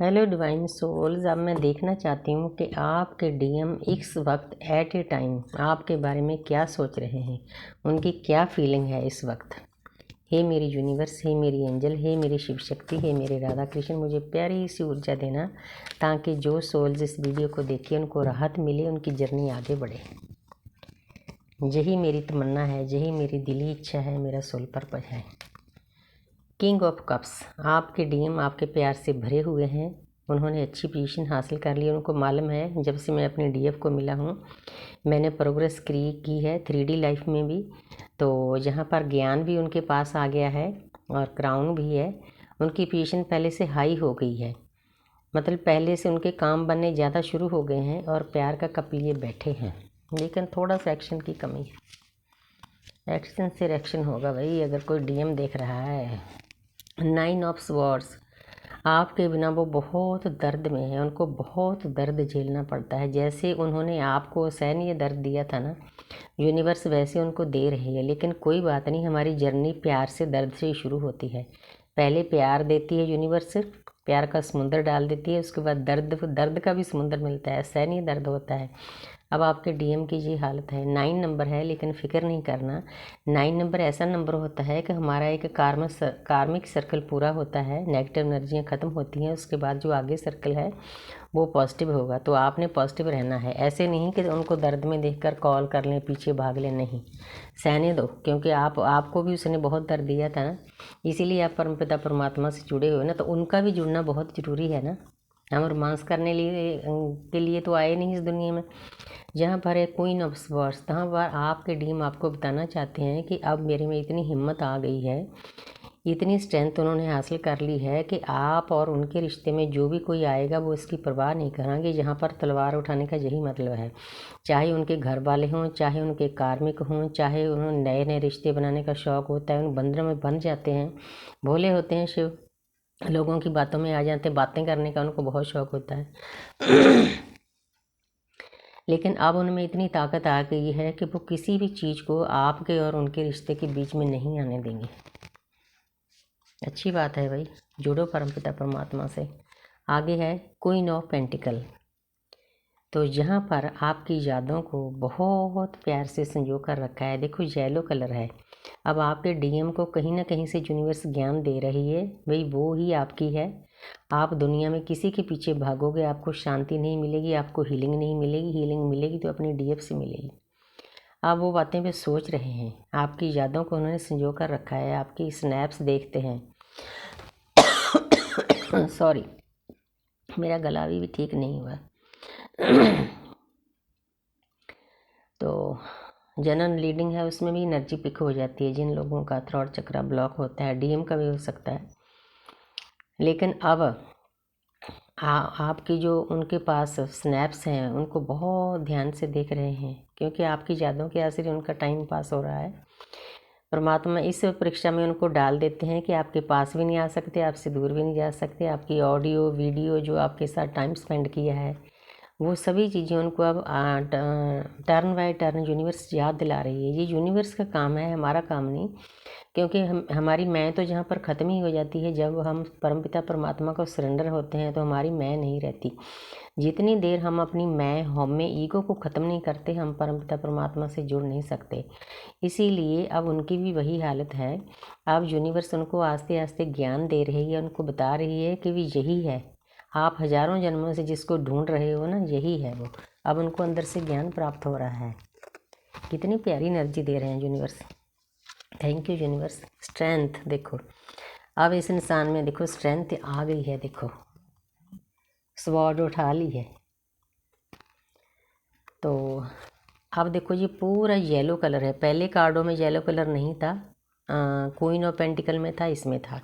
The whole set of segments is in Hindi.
Hello divine souls. अब मैं देखना चाहती हूँ कि आपके डीएम इस वक्त एट ए टाइम आपके बारे में क्या सोच रहे हैं, उनकी क्या फीलिंग है इस वक्त। हे मेरी यूनिवर्स, हे मेरी एंजल, हे मेरी शिव शक्ति, हे मेरे राधा कृष्ण, मुझे प्यारी सी ऊर्जा देना ताकि जो सोल्स इस वीडियो को देखें उनको राहत मिले, उनकी जर्नी आगे बढ़े। यही मेरी तमन्ना है, यही मेरी दिली इच्छा है, मेरा सोल पर्पस है। किंग ऑफ कप्स, आपके डीएम आपके प्यार से भरे हुए हैं। उन्होंने अच्छी पोजीशन हासिल कर ली। उनको मालूम है जब से मैं अपने डीएफ को मिला हूँ मैंने प्रोग्रेस की है 3D लाइफ में भी। तो जहाँ पर ज्ञान भी उनके पास आ गया है और क्राउन भी है। उनकी पोजीशन पहले से हाई हो गई है, मतलब पहले से उनके काम बनने ज़्यादा शुरू हो गए हैं और प्यार का कप लिए बैठे हैं। लेकिन थोड़ा सा एक्शन की कमी है। एक्शन से रिएक्शन होगा भाई अगर कोई डीएम देख रहा है। 9 ऑफ स्वॉर्ड्स, आपके बिना वो बहुत दर्द में है, उनको बहुत दर्द झेलना पड़ता है। जैसे उन्होंने आपको सैन्य दर्द दिया था ना, यूनिवर्स वैसे उनको दे रही है। लेकिन कोई बात नहीं, हमारी जर्नी प्यार से दर्द से ही शुरू होती है। पहले प्यार देती है यूनिवर्स, प्यार का समुंदर डाल देती है, उसके बाद दर्द का भी समुंदर मिलता है, सैन्य दर्द होता है। अब आपके डीएम की ये हालत है। 9 नंबर है, लेकिन फिक्र नहीं करना। 9 नंबर ऐसा नंबर होता है कि हमारा एक कार्मिक सर्कल पूरा होता है, नेगेटिव एनर्जियाँ ख़त्म होती हैं, उसके बाद जो आगे सर्कल है वो पॉजिटिव होगा। तो आपने पॉजिटिव रहना है। ऐसे नहीं कि उनको दर्द में देखकर कॉल कर लें, पीछे भाग लें, नहीं, सहने दो, क्योंकि आपको भी उसने बहुत दर्द दिया था ना, इसीलिए आप परमपिता परमात्मा से जुड़े हुए ना, तो उनका भी जुड़ना बहुत ज़रूरी है ना। हम रोमांस करने के लिए तो आए नहीं इस दुनिया में। जहाँ पर है क्वीन ऑफ स्वॉर्ड्स, तहाँ पर आपके डीम आपको बताना चाहते हैं कि अब मेरे में इतनी हिम्मत आ गई है, इतनी स्ट्रेंथ उन्होंने हासिल कर ली है कि आप और उनके रिश्ते में जो भी कोई आएगा वो इसकी परवाह नहीं करेंगे। यहाँ पर तलवार उठाने का यही मतलब है। चाहे उनके घर वाले हों, चाहे उनके कार्मिक हों, चाहे उन्होंने नए नए रिश्ते बनाने का शौक़ होता है, उन बंधनों में बंध जाते हैं। भोले होते हैं शिव, लोगों की बातों में आ जाते हैं, बातें करने का उनको बहुत शौक़ होता है। लेकिन अब उनमें इतनी ताकत आ गई है कि वो किसी भी चीज़ को आपके और उनके रिश्ते के बीच में नहीं आने देंगे। अच्छी बात है भाई, जुड़ो परमपिता परमात्मा से। आगे है क्वीन ऑफ पेंटिकल। तो यहाँ पर आपकी यादों को बहुत प्यार से संजो कर रखा है। देखो येलो कलर है। अब आपके डीएम को कहीं ना कहीं से यूनिवर्स ज्ञान दे रही है, भाई वो ही आपकी है। आप दुनिया में किसी के पीछे भागोगे आपको शांति नहीं मिलेगी, आपको हीलिंग नहीं मिलेगी। हीलिंग मिलेगी तो अपनी डीएफ से मिलेगी। आप वो बातें भी सोच रहे हैं, आपकी यादों को उन्होंने संजो कर रखा है। आपकी स्नैप्स देखते हैं। सॉरी, मेरा गला भी ठीक नहीं हुआ। तो जनरल रीडिंग है, उसमें भी एनर्जी पिक हो जाती है। जिन लोगों का थ्रोट चक्रा ब्लॉक होता है, डीएम का भी हो सकता है। लेकिन अब आपकी जो उनके पास स्नैप्स हैं उनको बहुत ध्यान से देख रहे हैं, क्योंकि आपकी यादों के असर उनका टाइम पास हो रहा है। परमात्मा इस परीक्षा में उनको डाल देते हैं कि आपके पास भी नहीं आ सकते, आपसे दूर भी नहीं जा सकते। आपकी ऑडियो वीडियो जो आपके साथ टाइम स्पेंड किया है वो सभी चीज़ें उनको अब टर्न बाय टर्न यूनिवर्स याद दिला रही है। ये यूनिवर्स का काम है, हमारा काम नहीं। क्योंकि हमारी मैं तो जहाँ पर ख़त्म ही हो जाती है जब हम परमपिता परमात्मा को सरेंडर होते हैं, तो हमारी मैं नहीं रहती। जितनी देर हम अपनी मैं में ईगो को ख़त्म नहीं करते, हम परमपिता परमात्मा से जुड़ नहीं सकते। इसीलिए अब उनकी भी वही हालत है। अब यूनिवर्स उनको आस्ते आस्ते ज्ञान दे रही है, उनको बता रही है कि भी यही है, आप हज़ारों जन्मों से जिसको ढूंढ रहे हो ना, यही है वो। अब उनको अंदर से ज्ञान प्राप्त हो रहा है। कितनी प्यारी एनर्जी दे रहे हैं universe. Thank you universe. Strength देखो, अब इस इंसान में देखो स्ट्रेंथ आ गई है। देखो स्वॉर्ड उठा ली है। तो अब देखो ये पूरा येलो कलर है। पहले कार्डों में येलो कलर नहीं था, क्वीन ऑफ पेंटिकल में था, इसमें था।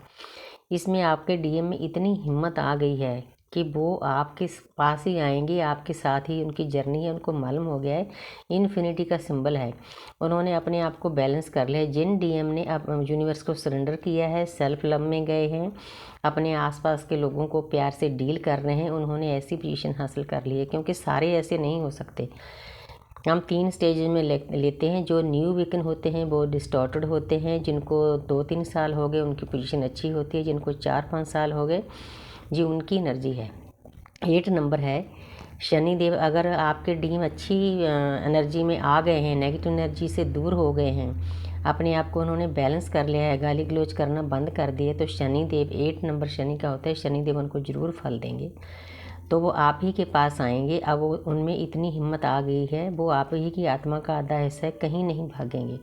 इसमें आपके डीएम में इतनी हिम्मत आ गई है कि वो आपके पास ही आएंगे, आपके साथ ही उनकी जर्नी है। उनको मालूम हो गया है इन्फिनिटी का सिंबल है। उन्होंने अपने आप को बैलेंस कर लिया है। जिन डीएम ने अब यूनिवर्स को सरेंडर किया है, सेल्फ लव में गए हैं, अपने आसपास के लोगों को प्यार से डील कर रहे हैं, उन्होंने ऐसी पोजीशन हासिल कर ली है। क्योंकि सारे ऐसे नहीं हो सकते। हम 3 स्टेज में लेते हैं। जो न्यू वीकन होते हैं वो डिस्टॉर्टेड होते हैं। जिनको 2-3 साल हो गए उनकी पोजीशन अच्छी होती है। जिनको 4-5 साल हो गए जी उनकी एनर्जी है। 8 नंबर है शनिदेव। अगर आपके डीएम अच्छी एनर्जी में आ गए हैं, नेगेटिव एनर्जी से दूर हो गए हैं, अपने आप को उन्होंने बैलेंस कर लिया है, गाली गलौज करना बंद कर दिए, तो शनिदेव 8 नंबर शनि का होता है, शनिदेव उनको ज़रूर फल देंगे। तो वो आप ही के पास आएंगे। अब वो उनमें इतनी हिम्मत आ गई है, वो आप ही की आत्मा का आधा हिस्सा है, कहीं नहीं भागेंगे।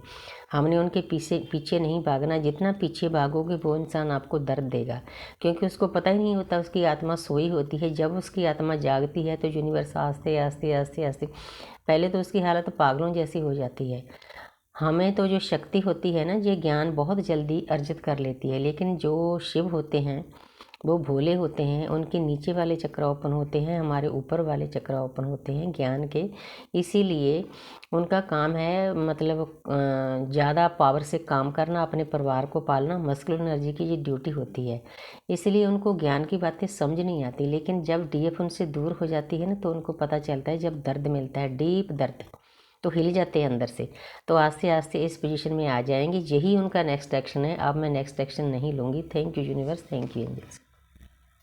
हमने उनके पीछे नहीं भागना। जितना पीछे भागोगे वो इंसान आपको दर्द देगा, क्योंकि उसको पता ही नहीं होता, उसकी आत्मा सोई होती है। जब उसकी आत्मा जागती है तो यूनिवर्स आस्ते आस्ते आस्ते आस्ते, पहले तो उसकी हालत पागलों जैसी हो जाती है। हमें तो जो शक्ति होती है ना, ये ज्ञान बहुत जल्दी अर्जित कर लेती है, लेकिन जो शिव होते हैं वो भोले होते हैं, उनके नीचे वाले चक्र ओपन होते हैं, हमारे ऊपर वाले चक्र ओपन होते हैं ज्ञान के। इसीलिए उनका काम है मतलब ज़्यादा पावर से काम करना, अपने परिवार को पालना, मस्कुलर एनर्जी की ये ड्यूटी होती है। इसलिए उनको ज्ञान की बातें समझ नहीं आती, लेकिन जब डीएफ उनसे दूर हो जाती है ना, तो उनको पता चलता है, जब दर्द मिलता है, डीप दर्द, तो हिल जाते हैं अंदर से, तो आस्ते आस्ते इस पोजीशन में आ जाएंगे। यही उनका नेक्स्ट एक्शन है। अब मैं नेक्स्ट एक्शन नहीं लूँगी। Thank you universe, thank you angels.